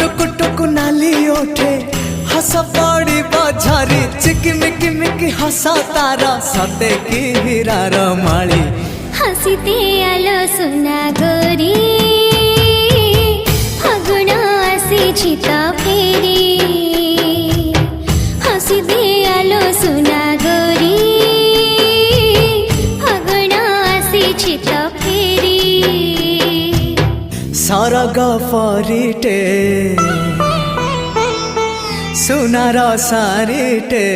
टुक टुक नाली ओठे हस पड़ी बझारी चिकिमिकी मिकी हसा तारा सते की हीरार माली हसीते आलो सुना गोरी फागुण आसी तो फेरी हसीते आलो सुना गोरी फागुण आसी तो फेरी सरग परिटे सुनार सारिटे